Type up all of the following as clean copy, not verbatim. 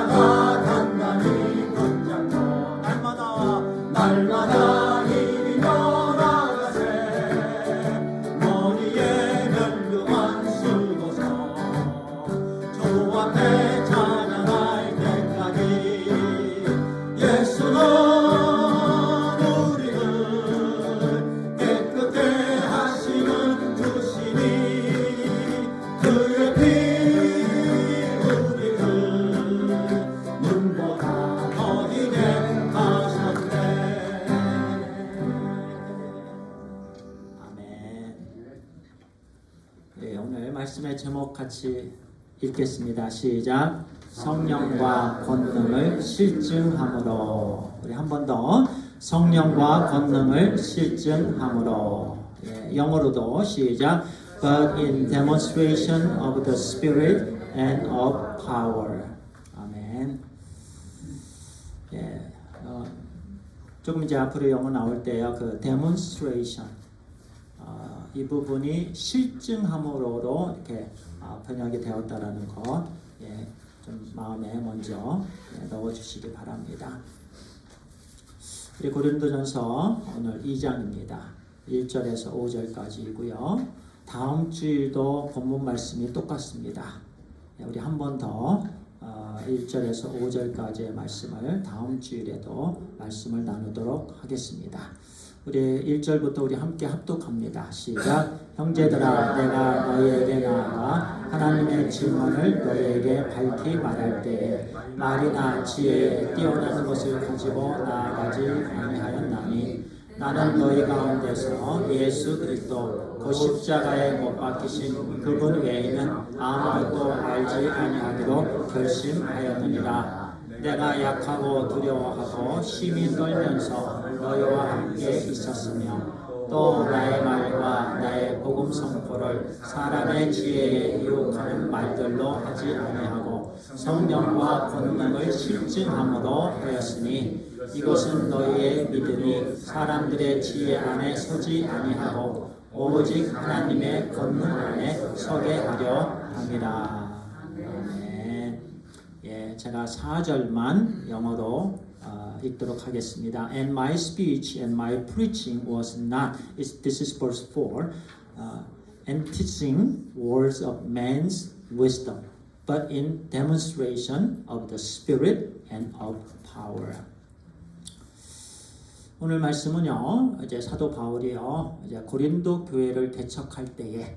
날마다 단단히 붙잡고 날마다 이리 나가세 머리에 멸류관 쓰고서 주 앞에 찬양할 때까지 예수는 우리를 깨끗게 하시는 주시니 그의 피 우리를 눈보다 어리게 하셨네. 아멘. 네, 오늘 말씀의 제목 같이 읽겠습니다. 시작. 성령과 권능을 실증함으로. 우리 한 번 더. 성령과 권능을 실증함으로. 예, 영어로도 시작. But in demonstration of the Spirit and of power. 아멘. 예, 조금 이제 앞으로 영어 나올 때요. 그 demonstration. 이 부분이 실증함으로로 이렇게 번역이 되었다라는 거, 예, 좀 마음에 먼저 넣어주시기 바랍니다. 우리 고린도전서 오늘 2장입니다. 1절에서 5절까지이고요. 다음 주일도 본문 말씀이 똑같습니다. 예, 우리 한 번 더 1절에서 5절까지의 말씀을 다음 주일에도 말씀을 나누도록 하겠습니다. 우리 1절부터 우리 함께 합독합니다. 시작. 형제들아 내가 너희에게 나아가 하나님의 증언을 너희에게 밝히 말할 때에 말이나 지혜에 뛰어나는 것을 가지고 나아가지 아니하였나니 나는 너희 가운데서 예수 그리스도 그 십자가에 못 박히신 그분 외에는 아무것도 알지 아니하기로 결심하였느니라. 내가 약하고 두려워하고 심히 떨면서 너희와 함께 있었으며 또 나의 말과 나의 복음 선포를 사람의 지혜에 유혹하는 말들로 하지 아니하고 성령과 권능을 실증함으로 하였으니 이것은 너희의 믿음이 사람들의 지혜 안에 서지 아니하고 오직 하나님의 권능 안에 서게 하려 함이라. 예, 제가 4절만 영어로 읽도록 하겠습니다. And my speech and my preaching was not, this is verse 4, and teaching words of man's wisdom, but in demonstration of the Spirit and of power. 오늘 말씀은요, 이제 사도 바울이요, 이제 고린도 교회를 개척할 때에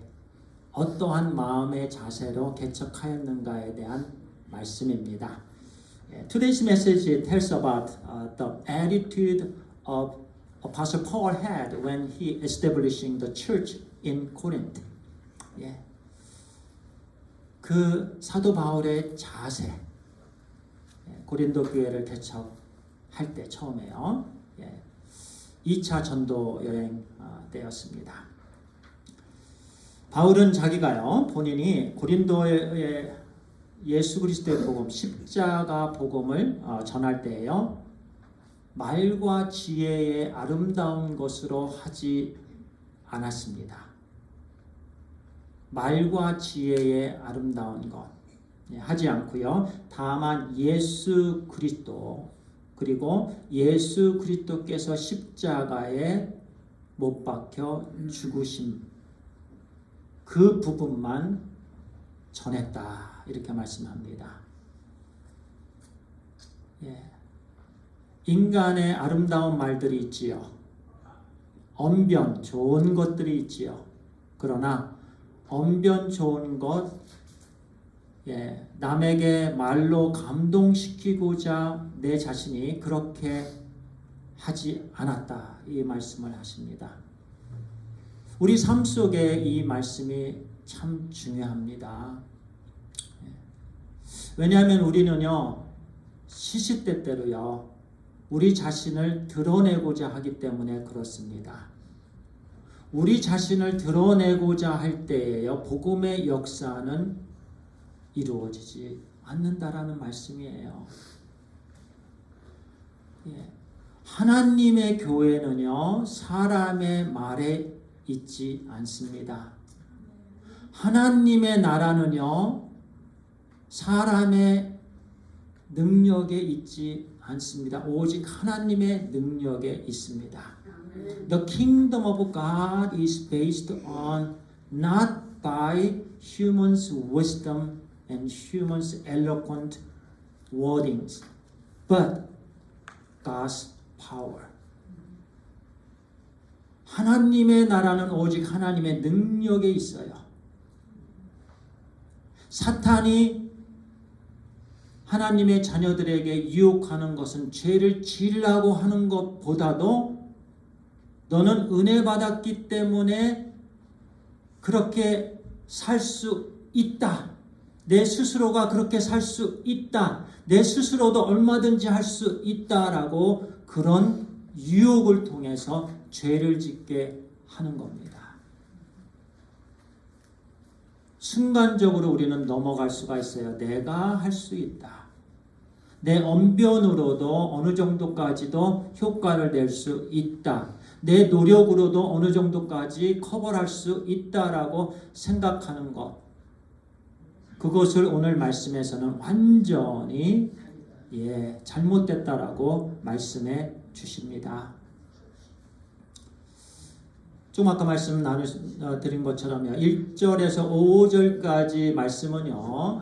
어떠한 마음의 자세로 개척하였는가에 대한 말씀입니다. Today's message tells about the attitude of Apostle Paul had when he establishing the church in Corinth. 예. 그 사도 바울의 자세, 고린도 교회를 개척할 때 처음에요. 예. 2차 전도 여행 때였습니다. 바울은 자기가요, 본인이 고린도의 예수 그리스도의 복음, 십자가 복음을 전할 때에요, 말과 지혜의 아름다운 것으로 하지 않았습니다. 말과 지혜의 아름다운 것 하지 않고요. 다만 예수 그리스도, 그리고 예수 그리스도께서 십자가에 못 박혀 죽으신 그 부분만 전했다. 이렇게 말씀합니다. 예. 인간의 아름다운 말들이 있지요. 언변, 좋은 것들이 있지요. 그러나 언변 좋은 것, 예, 남에게 말로 감동시키고자 내 자신이 그렇게 하지 않았다. 이 말씀을 하십니다. 우리 삶 속에 이 말씀이 참 중요합니다. 왜냐하면 우리는요, 시시때때로요, 우리 자신을 드러내고자 하기 때문에 그렇습니다. 우리 자신을 드러내고자 할 때에요, 복음의 역사는 이루어지지 않는다라는 말씀이에요. 예. 하나님의 교회는요, 사람의 말에 있지 않습니다. 하나님의 나라는요, 사람의 능력에 있지 않습니다. 오직 하나님의 능력에 있습니다. The kingdom of God is based on not by humans' wisdom and humans' eloquent wordings, but God's power. 하나님의 나라는 오직 하나님의 능력에 있어요. 사탄이 하나님의 자녀들에게 유혹하는 것은 죄를 지으려고 하는 것보다도 너는 은혜 받았기 때문에 그렇게 살 수 있다. 내 스스로가 그렇게 살 수 있다. 내 스스로도 얼마든지 할 수 있다라고 그런 유혹을 통해서 죄를 짓게 하는 겁니다. 순간적으로 우리는 넘어갈 수가 있어요. 내가 할 수 있다. 내 언변으로도 어느 정도까지도 효과를 낼 수 있다. 내 노력으로도 어느 정도까지 커버할 수 있다라고 생각하는 것. 그것을 오늘 말씀에서는 완전히 잘못됐다라고 말씀해 주십니다. 좀 아까 말씀 드린 것처럼요. 1절에서 5절까지 말씀은요.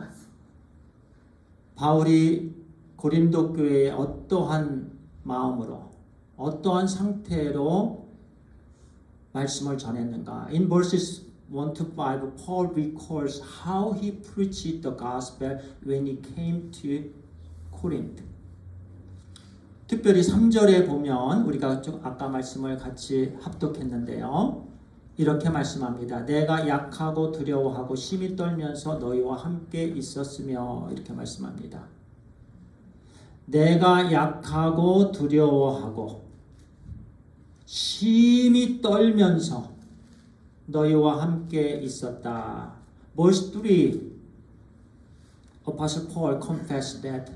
바울이 고린도 교회에 어떠한 마음으로 어떠한 상태로 말씀을 전했는가. In verses 1 to 5, Paul recalls how he preached the gospel when he came to Corinth. 특별히 3절에 보면 우리가 좀 아까 말씀을 같이 합독했는데요. 이렇게 말씀합니다. 내가 약하고 두려워하고 심히 떨면서 너희와 함께 있었으며 이렇게 말씀합니다. 내가 약하고 두려워하고 심히 떨면서 너희와 함께 있었다. Verse 3, Apostle Paul confessed that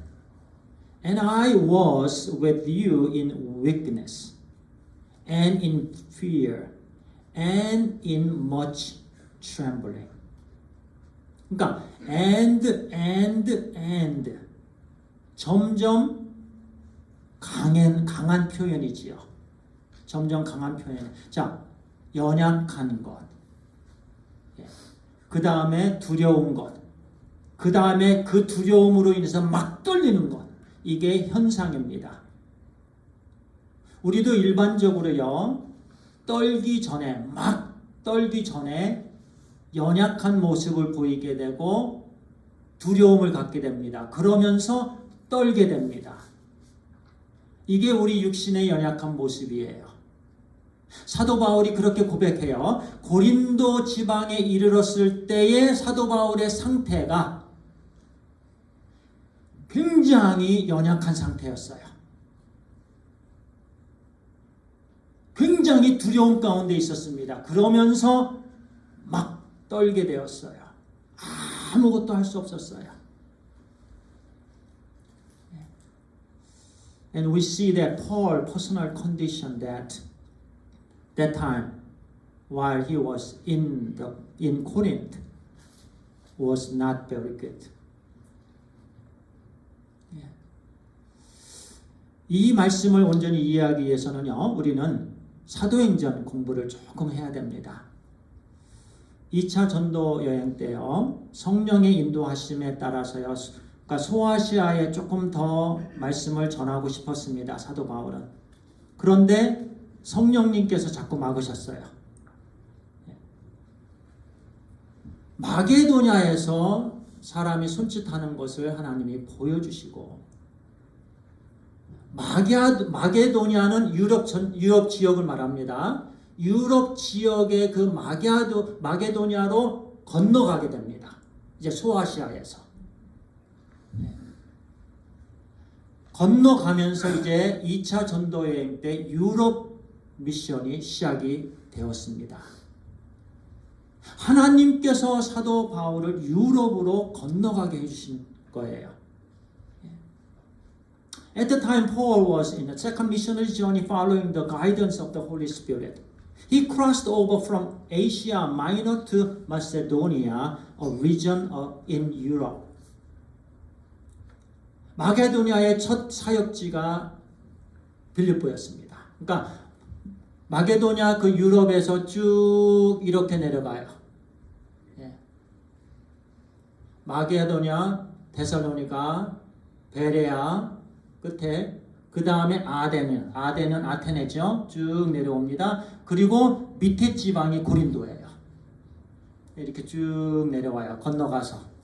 And I was with you in weakness, and in fear, and in much trembling. 그러니까 and 점점 강한 표현이지요. 점점 강한 표현. 자, 연약한 것. 그 다음에 두려운 것. 그 다음에 그 두려움으로 인해서 막 떨리는 것. 이게 현상입니다. 우리도 일반적으로요, 막 떨기 전에 연약한 모습을 보이게 되고 두려움을 갖게 됩니다. 그러면서 떨게 됩니다. 이게 우리 육신의 연약한 모습이에요. 사도 바울이 그렇게 고백해요. 고린도 지방에 이르렀을 때의 사도 바울의 상태가 굉장히 연약한 상태였어요. 굉장히 두려움 가운데 있었습니다. 그러면서 막 떨게 되었어요. 아무것도 할 수 없었어요. And we see that Paul's personal condition that time while he was in Corinth was not very good. 이 말씀을 온전히 이해하기 위해서는요, 우리는 사도행전 공부를 조금 해야 됩니다. 2차 전도 여행 때요, 성령의 인도하심에 따라서요, 그러니까 소아시아에 조금 더 말씀을 전하고 싶었습니다. 사도 바울은. 그런데 성령님께서 자꾸 막으셨어요. 마게도냐에서 사람이 손짓하는 것을 하나님이 보여주시고, 마게도냐는 유럽 지역을 말합니다. 유럽 지역의 그 마게도냐로 건너가게 됩니다. 이제 소아시아에서. 건너가면서 이제 2차 전도여행 때 유럽 미션이 시작이 되었습니다. 하나님께서 사도 바울을 유럽으로 건너가게 해주신 거예요. At the time, Paul was in a second missionary journey following the guidance of the Holy Spirit. He crossed over from Asia Minor to Macedonia, a region in Europe. 마게도냐의 첫 사역지가 빌립보였습니다. 그러니까 마게도냐 그 유럽에서 쭉 이렇게 내려가요. 예. 마게도냐, 데살로니가, 베레아 끝에 그 다음에 아덴은 아테네죠. 쭉 내려옵니다. 그리고 밑에 지방이 고린도예요. 이렇게 쭉 내려와요. 건너가서.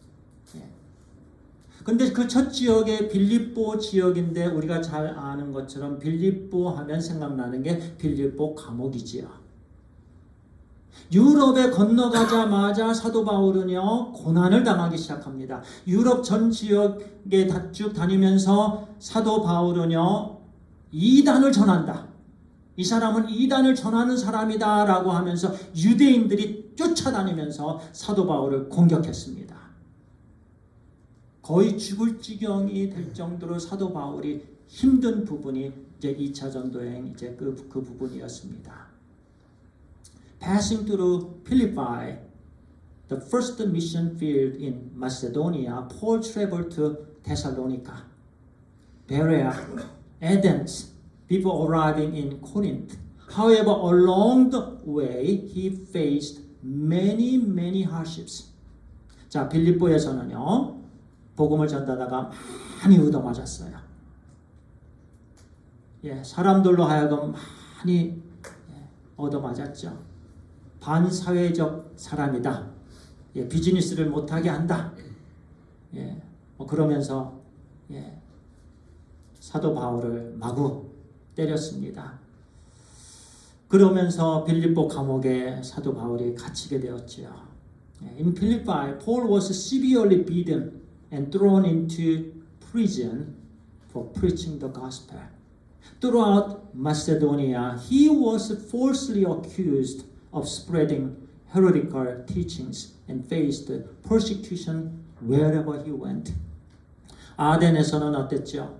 근데 그 첫 지역이 빌립보 지역인데 우리가 잘 아는 것처럼 빌립보 하면 생각나는 게 빌립보 감옥이지요. 유럽에 건너가자마자 사도 바울은요 고난을 당하기 시작합니다. 유럽 전 지역에 쭉 다니면서 사도 바울은요 이단을 전한다. 이 사람은 이단을 전하는 사람이다 라고 하면서 유대인들이 쫓아다니면서 사도 바울을 공격했습니다. 거의 죽을 지경이 될 정도로 사도 바울이 힘든 부분이 이제 2차 전도여행 이제 그 부분이었습니다. Passing through Philippi, the first mission field in Macedonia, Paul traveled to Thessalonica, Berea, Athens, before arriving in Corinth. However, along the way, he faced many hardships. 자, 빌립보에서는요, 복음을 전하다가 많이 얻어맞았어요. 예, 사람들로 하여금 많이 얻어맞았죠. 반사회적 사람이다. 예, 비즈니스를 못하게 한다. 예, 그러면서 사도 바울을 마구 때렸습니다. 그러면서 빌립보 감옥에 사도 바울이 갇히게 되었지요. In Philippi, Paul was severely beaten and thrown into prison for preaching the gospel. Throughout Macedonia, he was falsely accused of spreading heretical teachings and faced persecution wherever he went. 아덴에서는 어땠죠?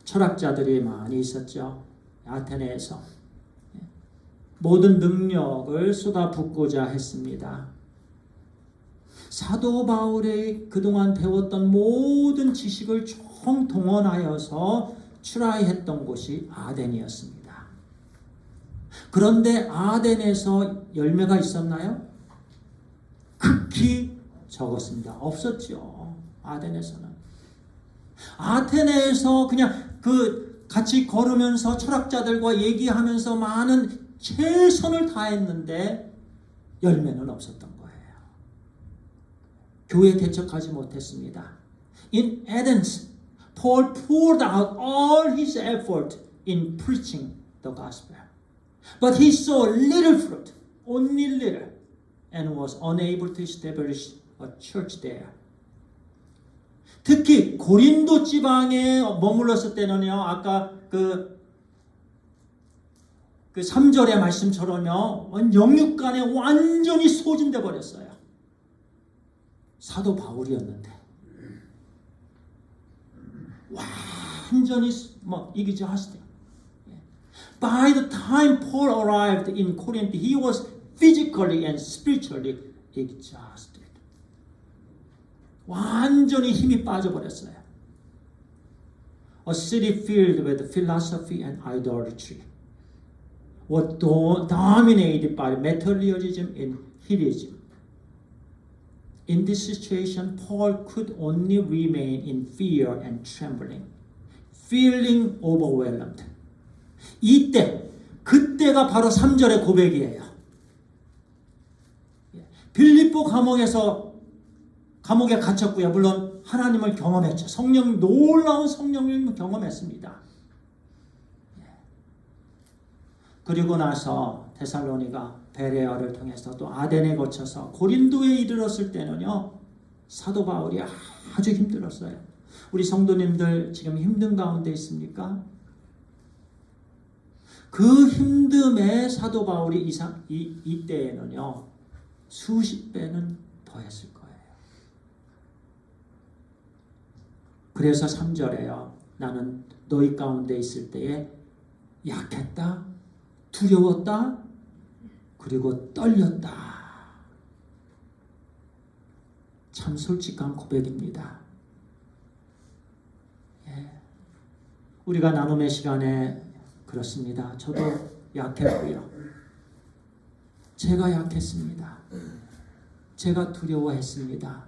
철학자들이 많이 있었죠. 아테네에서 모든 능력을 쏟아붓고자 했습니다. 사도 바울이 그동안 배웠던 모든 지식을 총동원하여서 출하했던 곳이 아덴이었습니다. 그런데 아덴에서 열매가 있었나요? 극히 적었습니다. 없었죠. 아덴에서는. 아테네에서 그냥 같이 걸으면서 철학자들과 얘기하면서 많은 최선을 다했는데 열매는 없었던 거예요. 교회 개척하지 못했습니다. In Athens, Paul poured out all his effort in preaching the gospel. But he saw little fruit, only little, and was unable to establish a church there. 특히 고린도 지방에 머물렀을 때는요, 아까 그 3절의 말씀처럼요, 영육간에 완전히 소진돼 버렸어요. 사도 바울이었는데 완전히 이기지 하시대요. By the time Paul arrived in Corinth, he was physically and spiritually exhausted. 완전히 힘이 빠져버렸어요. A city filled with philosophy and idolatry was dominated by materialism and hedonism. In this situation, Paul could only remain in fear and trembling, feeling overwhelmed. 그때가 바로 3절의 고백이에요. 빌립보 감옥에 갇혔고요. 물론 하나님을 경험했죠. 놀라운 성령을 경험했습니다. 그리고 나서 데살로니가 베레아를 통해서 또 아덴에 거쳐서 고린도에 이르렀을 때는요, 사도 바울이 아주 힘들었어요. 우리 성도님들 지금 힘든 가운데 있습니까? 그 힘듦에 사도 바울이 이때에는요, 수십 배는 더했을 거예요. 그래서 3절에요. 나는 너희 가운데 있을 때에 약했다, 두려웠다, 그리고 떨렸다. 참 솔직한 고백입니다. 우리가 나눔의 시간에 그렇습니다. 저도 약했고요. 제가 약했습니다. 제가 두려워했습니다.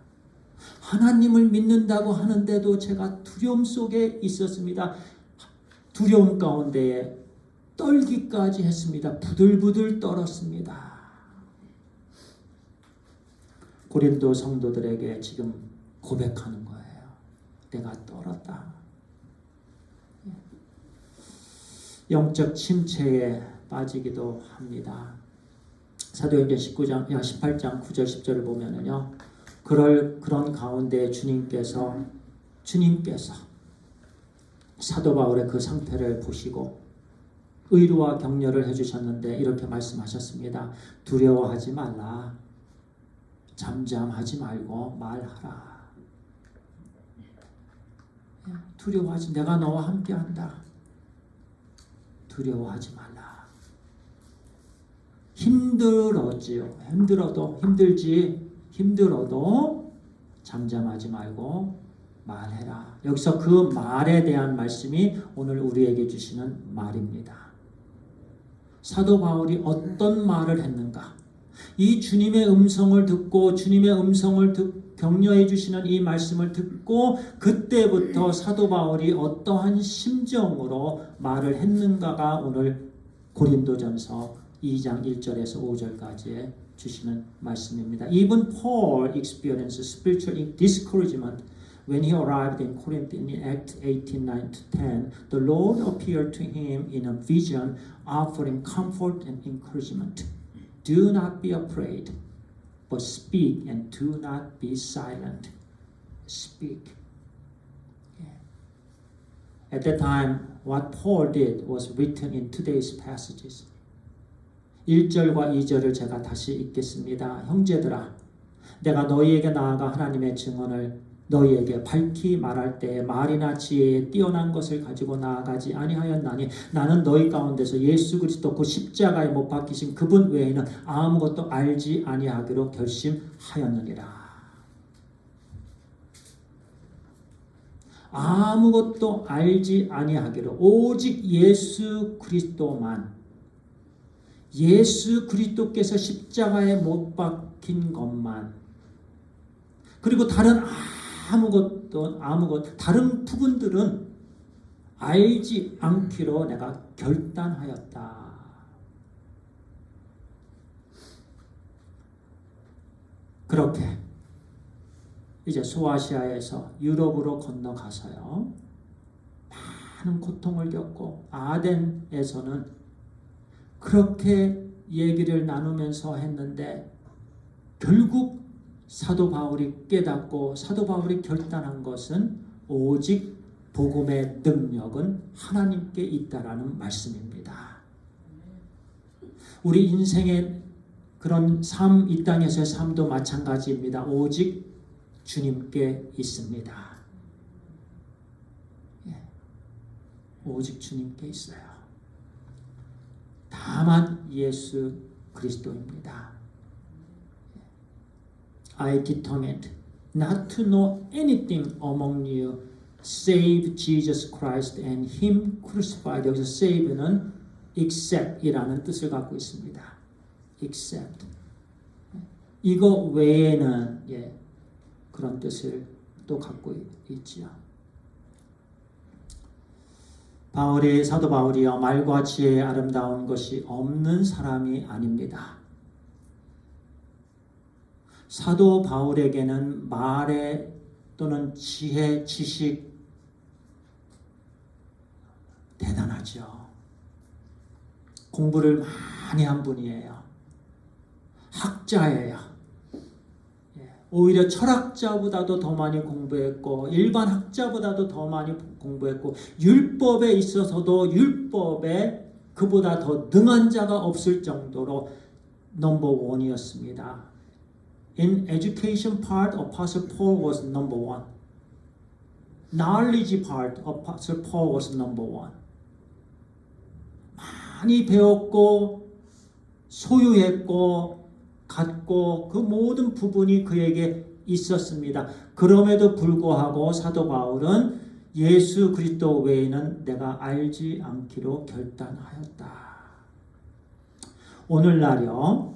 하나님을 믿는다고 하는데도 제가 두려움 속에 있었습니다. 두려움 가운데에 떨기까지 했습니다. 부들부들 떨었습니다. 고린도 성도들에게 지금 고백하는 거예요. 내가 떨었다. 영적 침체에 빠지기도 합니다. 사도행전 18장 9절 10절을 보면은요. 그런 가운데 주님께서 사도 바울의 그 상태를 보시고 의로와 격려를 해주셨는데 이렇게 말씀하셨습니다. 두려워하지 말라. 잠잠하지 말고 말하라. 두려워하지, 내가 너와 함께한다. 두려워하지 말라. 힘들어도 잠잠하지 말고 말해라. 여기서 그 말에 대한 말씀이 오늘 우리에게 주시는 말입니다. 사도 바울이 어떤 말을 했는가? 이 주님의 음성을 듣고 주님의 음성을 격려해 주시는 이 말씀을 듣고 그때부터 사도 바울이 어떠한 심정으로 말을 했는가가 오늘 고린도전서 2장 1절에서 5절까지 주시는 말씀입니다. Even Paul experienced spiritual discouragement when he arrived in Corinth in Acts 18:9-10. The Lord appeared to him in a vision, offering comfort and encouragement. Do not be afraid, but speak and do not be silent. Speak. At that time, what Paul did was written in today's passages. 1절과 2절을 제가 다시 읽겠습니다. 형제들아, 내가 너희에게 나아가 하나님의 증언을 너희에게 밝히 말할 때 말이나 지혜에 뛰어난 것을 가지고 나아가지 아니하였나니 나는 너희 가운데서 예수 그리스도 그 십자가에 못 박히신 그분 외에는 아무것도 알지 아니하기로 결심하였느니라. 아무것도 알지 아니하기로, 오직 예수 그리스도만, 예수 그리스도께서 십자가에 못 박힌 것만, 그리고 다른 다른 부분들은 알지 않기로 내가 결단하였다. 그렇게 이제 소아시아에서 유럽으로 건너가서요. 많은 고통을 겪고 아덴에서는 그렇게 얘기를 나누면서 했는데 결국 사도 바울이 깨닫고 사도 바울이 결단한 것은 오직 복음의 능력은 하나님께 있다라는 말씀입니다. 우리 인생의 그런 삶, 이 땅에서의 삶도 마찬가지입니다. 오직 주님께 있습니다. 오직 주님께 있어요. 다만 예수 그리스도입니다. I determined not to know anything among you save Jesus Christ and Him crucified. 여기서 save는 except이라는 뜻을 갖고 있습니다. except. 이거 외에는 그런 뜻을 또 갖고 있지요. 사도 바울이요, 말과 지혜에 아름다운 것이 없는 사람이 아닙니다. 사도 바울에게는 말에 또는 지혜, 지식 대단하죠. 공부를 많이 한 분이에요. 학자예요. 오히려 철학자보다도 더 많이 공부했고 일반 학자보다도 더 많이 공부했고 율법에 있어서도 율법에 그보다 더 능한 자가 없을 정도로 넘버 원이었습니다. In education part, Apostle Paul was number one. Knowledge part, Apostle Paul was number one. 많이 배웠고 소유했고 갖고 그 모든 부분이 그에게 있었습니다. 그럼에도 불구하고 사도 바울은 예수 그리스도 외에는 내가 알지 않기로 결단하였다. 오늘날요,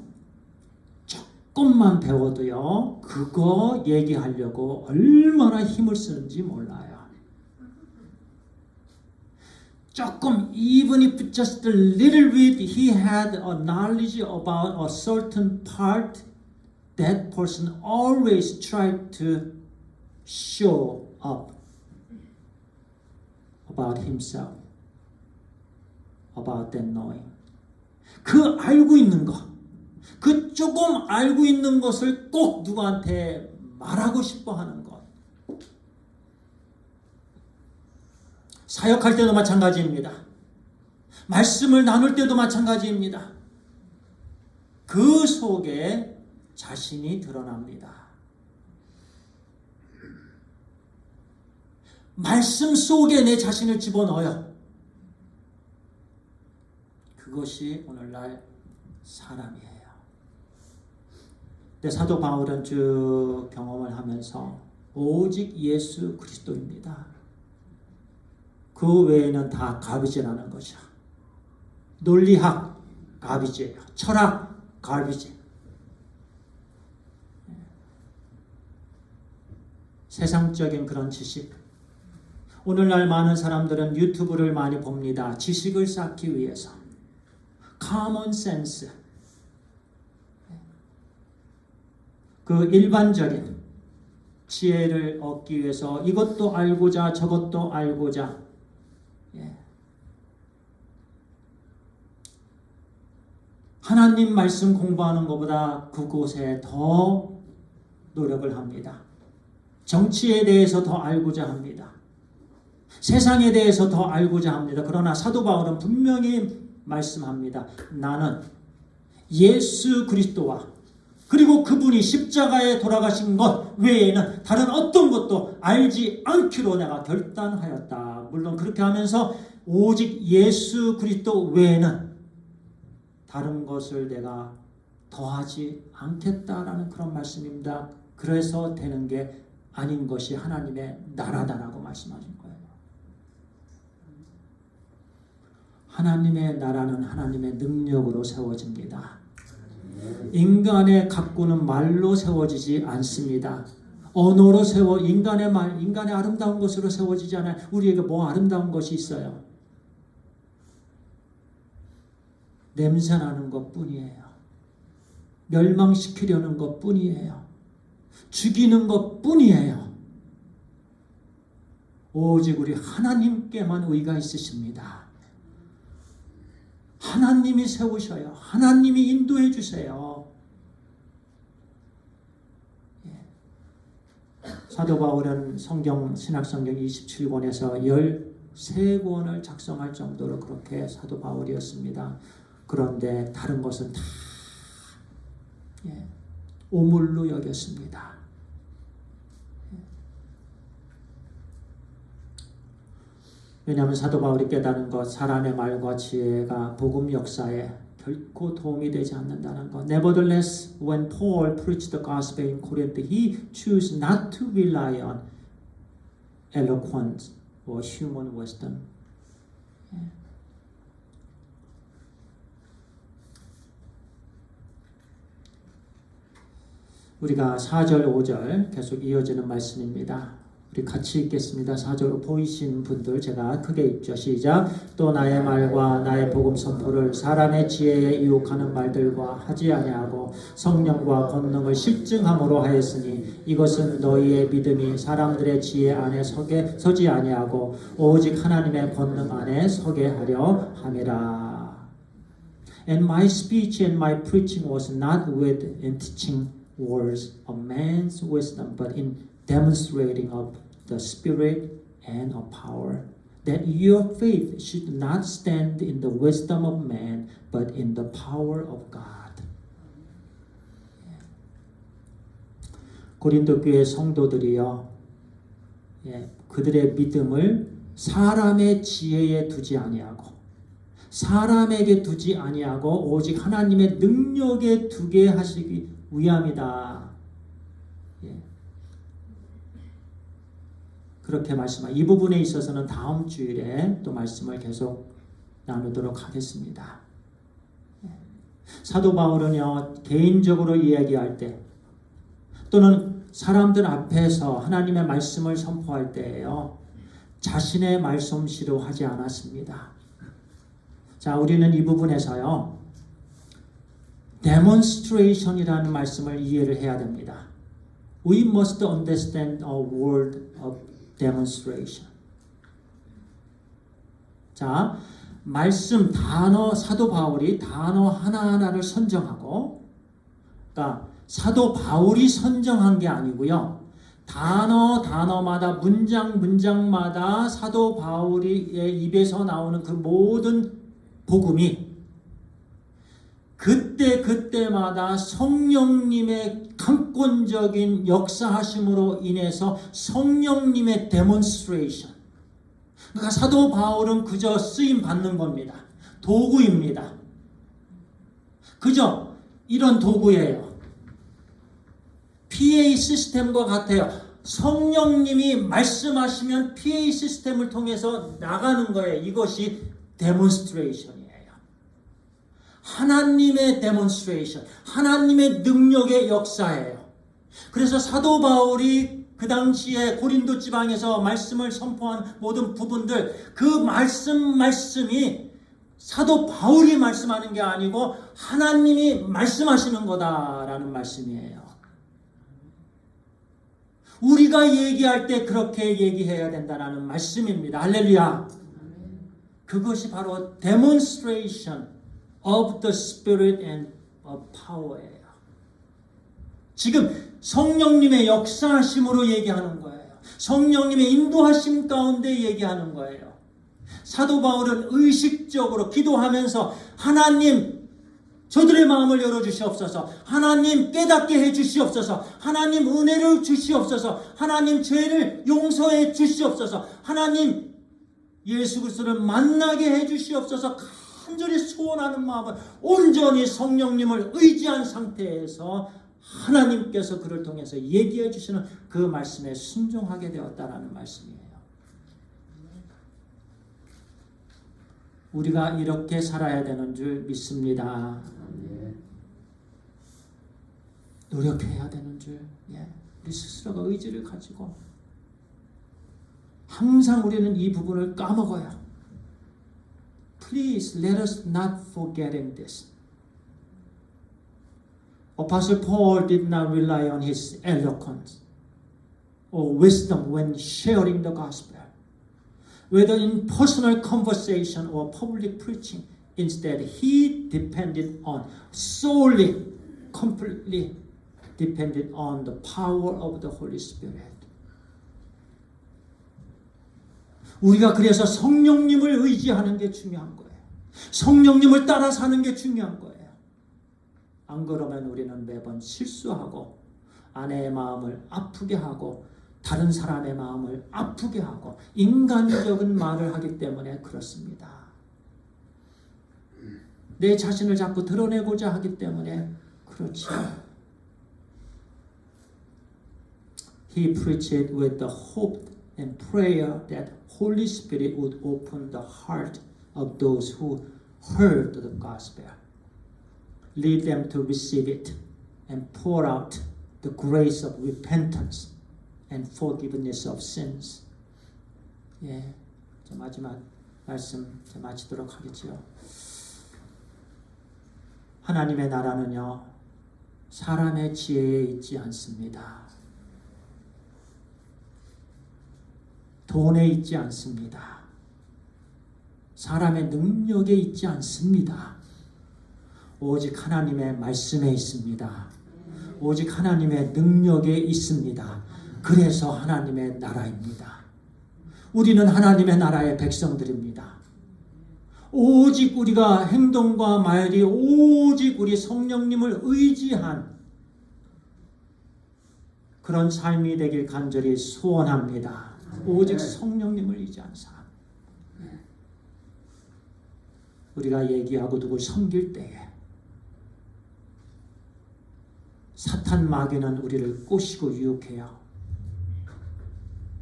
조금만 배워도요, 그거 얘기하려고 얼마나 힘을 쓰는지 몰라요. 조금, even if just a little bit he had a knowledge about a certain part, that person always tried to show up about himself, about that knowing. 그 알고 있는 것, 그 조금 알고 있는 것을 꼭 누구한테 말하고 싶어 하는 것. 사역할 때도 마찬가지입니다. 말씀을 나눌 때도 마찬가지입니다. 그 속에 자신이 드러납니다. 말씀 속에 내 자신을 집어넣어요. 그것이 오늘날 사람이에요. 근데 사도 바울은 쭉 경험을 하면서 오직 예수 그리스도입니다. 그 외에는 다 가비지라는 것이야. 논리학 가비지예요. 철학 가비지. 세상적인 그런 지식. 오늘날 많은 사람들은 유튜브를 많이 봅니다. 지식을 쌓기 위해서. common sense. 그 일반적인 지혜를 얻기 위해서 이것도 알고자 저것도 알고자. 하나님 말씀 공부하는 것보다 그곳에 더 노력을 합니다. 정치에 대해서 더 알고자 합니다. 세상에 대해서 더 알고자 합니다. 그러나 사도 바울은 분명히 말씀합니다. 나는 예수 그리스도와 그리고 그분이 십자가에 돌아가신 것 외에는 다른 어떤 것도 알지 않기로 내가 결단하였다. 물론 그렇게 하면서 오직 예수 그리스도 외에는 다른 것을 내가 더하지 않겠다라는 그런 말씀입니다. 그래서 되는 게 아닌 것이 하나님의 나라다라고 말씀하신 거예요. 하나님의 나라는 하나님의 능력으로 세워집니다. 인간의 가꾸는 말로 세워지지 않습니다. 언어로 인간의 말, 인간의 아름다운 것으로 세워지지 않아요. 우리에게 뭐 아름다운 것이 있어요? 냄새나는 것 뿐이에요. 멸망시키려는 것 뿐이에요. 죽이는 것 뿐이에요. 오직 우리 하나님께만 의가 있으십니다. 하나님이 세우셔요. 하나님이 인도해 주세요. 사도 바울은 신약성경 27권에서 13권을 작성할 정도로 그렇게 사도 바울이었습니다. 그런데 다른 것은 다 오물로 여겼습니다. 왜냐하면 사도 바울이 깨달은 것, 사람의 말과 지혜가 복음 역사에 결코 도움이 되지 않는다는 것. Nevertheless, when Paul preached the gospel in Corinth, he chose not to rely on eloquence or human wisdom. 우리가 4절, 5절 계속 이어지는 말씀입니다. 우리 같이 읽겠습니다. 4절 보이신 분들 제가 크게 읽죠. 시작. 또 나의 말과 나의 복음 선포를 사람의 지혜에 유혹하는 말들과 하지 아니하고 성령과 권능을 실증함으로 하였으니 이것은 너희의 믿음이 사람들의 지혜 안에 서지 아니하고 오직 하나님의 권능 안에 서게 하려 함이라. And my speech and my preaching was not with in teaching words of man's wisdom, but in demonstrating of the Spirit and of power, that your faith should not stand in the wisdom of man, but in the power of God. 고린도 교회 성도들이요, 그들의 믿음을 사람의 지혜에 두지 아니하고 사람에게 두지 아니하고 오직 하나님의 능력에 두게 하시기 위함이다. 그렇게 말씀하고 이 부분에 있어서는 다음 주일에 또 말씀을 계속 나누도록 하겠습니다. 사도 바울은요, 개인적으로 이야기할 때 또는 사람들 앞에서 하나님의 말씀을 선포할 때에요, 자신의 말솜씨로 하지 않았습니다. 자, 우리는 이 부분에서요, demonstration이라는 말씀을 이해를 해야 됩니다. We must understand a word of demonstration. 자, 말씀, 단어, 사도 바울이 단어 하나하나를 선정하고, 그러니까 사도 바울이 선정한 게 아니고요. 단어마다 문장마다 사도 바울의 입에서 나오는 그 모든 복음이 그때마다 성령님의 강권적인 역사하심으로 인해서 성령님의 데몬스트레이션. 그러니까 사도 바울은 그저 쓰임 받는 겁니다. 도구입니다. 그저 이런 도구예요. PA 시스템과 같아요. 성령님이 말씀하시면 PA 시스템을 통해서 나가는 거예요. 이것이 데몬스트레이션이에요. 하나님의 데몬스트레이션, 하나님의 능력의 역사예요. 그래서 사도 바울이 그 당시에 고린도 지방에서 말씀을 선포한 모든 부분들, 그 말씀이 사도 바울이 말씀하는 게 아니고 하나님이 말씀하시는 거다라는 말씀이에요. 우리가 얘기할 때 그렇게 얘기해야 된다는 말씀입니다. 할렐루야. 그것이 바로 demonstration of the Spirit and of power예요. 지금 성령님의 역사하심으로 얘기하는 거예요. 성령님의 인도하심 가운데 얘기하는 거예요. 사도 바울은 의식적으로 기도하면서 하나님 저들의 마음을 열어주시옵소서. 하나님 깨닫게 해주시옵소서. 하나님 은혜를 주시옵소서. 하나님 죄를 용서해 주시옵소서. 하나님 예수 그리스도를 만나게 해주시옵소서. 간절히 소원하는 마음을 온전히 성령님을 의지한 상태에서 하나님께서 그를 통해서 얘기해 주시는 그 말씀에 순종하게 되었다라는 말씀이에요. 우리가 이렇게 살아야 되는 줄 믿습니다. 노력해야 되는 줄, 우리 스스로가 의지를 가지고 항상 우리는 이 부분을 까먹어요. Please let us not forgetting this. Apostle Paul did not rely on his eloquence or wisdom when sharing the gospel, whether in personal conversation or public preaching. Instead, he depended on solely, completely depended on the power of the Holy Spirit. 우리가 그래서 성령님을 의지하는 게 중요한 거예요. 성령님을 따라 사는 게 중요한 거예요. 안 그러면 우리는 매번 실수하고 아내의 마음을 아프게 하고 다른 사람의 마음을 아프게 하고 인간적인 말을 하기 때문에 그렇습니다. 내 자신을 자꾸 드러내고자 하기 때문에 그렇죠. He preached with the hope and prayer that Holy Spirit would open the heart of those who heard the gospel, lead them to receive it, and pour out the grace of repentance and forgiveness of sins. 예, 마지막 말씀 마치도록 하겠죠. 하나님의 나라는요, 사람의 지혜에 있지 않습니다. 돈에 있지 않습니다. 사람의 능력에 있지 않습니다. 오직 하나님의 말씀에 있습니다. 오직 하나님의 능력에 있습니다. 그래서 하나님의 나라입니다. 우리는 하나님의 나라의 백성들입니다. 오직 우리가 행동과 말이 오직 우리 성령님을 의지한 그런 삶이 되길 간절히 소원합니다. 오직 성령님을 의지한 사람. 우리가 얘기하고 누굴 섬길 때에 사탄 마귀는 우리를 꼬시고 유혹해요.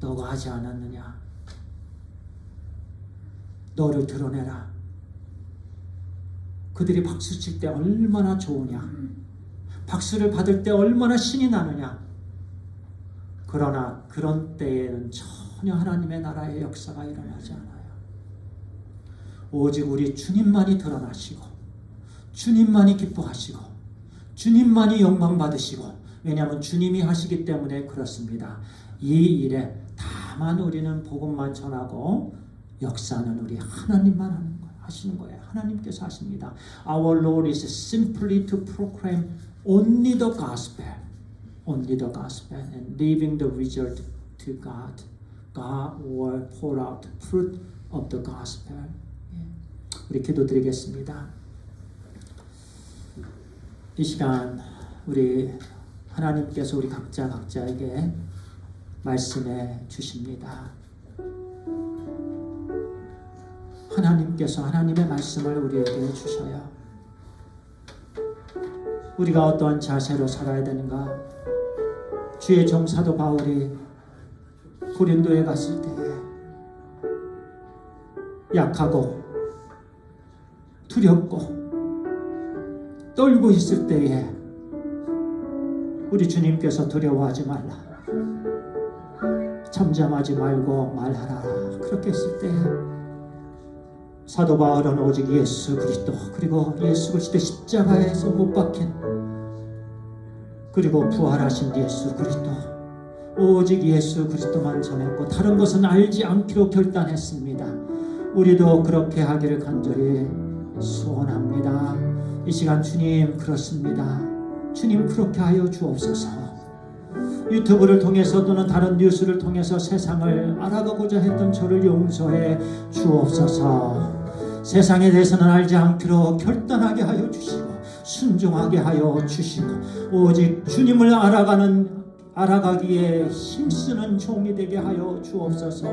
너가 하지 않았느냐? 너를 드러내라. 그들이 박수 칠 때 얼마나 좋으냐? 박수를 받을 때 얼마나 신이 나느냐? 그러나 그런 때에는 전혀 하나님의 나라의 역사가 일어나지 않아요. 오직 우리 주님만이 드러나시고 주님만이 기뻐하시고 주님만이 영광 받으시고, 왜냐하면 주님이 하시기 때문에 그렇습니다. 이 일에 다만 우리는 복음만 전하고 역사는 우리 하나님만 하는 거예요. 하시는 거예요. 하나님께서 하십니다. Our Lord is simply to proclaim only the gospel, only the gospel, and leaving the result to God. God will pour out fruit of the gospel. 우리 기도드리겠습니다. 이 시간 우리 하나님께서 우리 각자에게 말씀해 주십니다. 하나님께서 하나님의 말씀을 우리에게 주셔요. 우리가 어떠한 자세로 살아야 되는가? 주의 종 사도 바울이 고린도에 갔을 때에 약하고 두렵고 떨고 있을 때에 우리 주님께서 두려워하지 말라, 잠잠하지 말고 말하라, 그렇게 했을 때에 사도 바울은 오직 예수 그리스도, 그리고 예수 그리스도 십자가에서 못 박힌, 그리고 부활하신 예수 그리스도, 오직 예수 그리스도만 전했고 다른 것은 알지 않기로 결단했습니다. 우리도 그렇게 하기를 간절히 소원합니다. 이 시간 주님 그렇습니다. 주님 그렇게 하여 주옵소서. 유튜브를 통해서 또는 다른 뉴스를 통해서 세상을 알아가고자 했던 저를 용서해 주옵소서. 세상에 대해서는 알지 않기로 결단하게 하여 주시고 순종하게 하여 주시고 오직 주님을 알아가기에 힘쓰는 종이 되게 하여 주옵소서.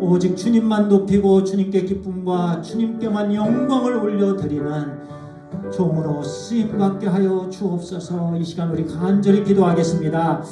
오직 주님만 높이고 주님께 기쁨과 주님께만 영광을 올려드리는 종으로 쓰임받게 하여 주옵소서. 이 시간 우리 간절히 기도하겠습니다.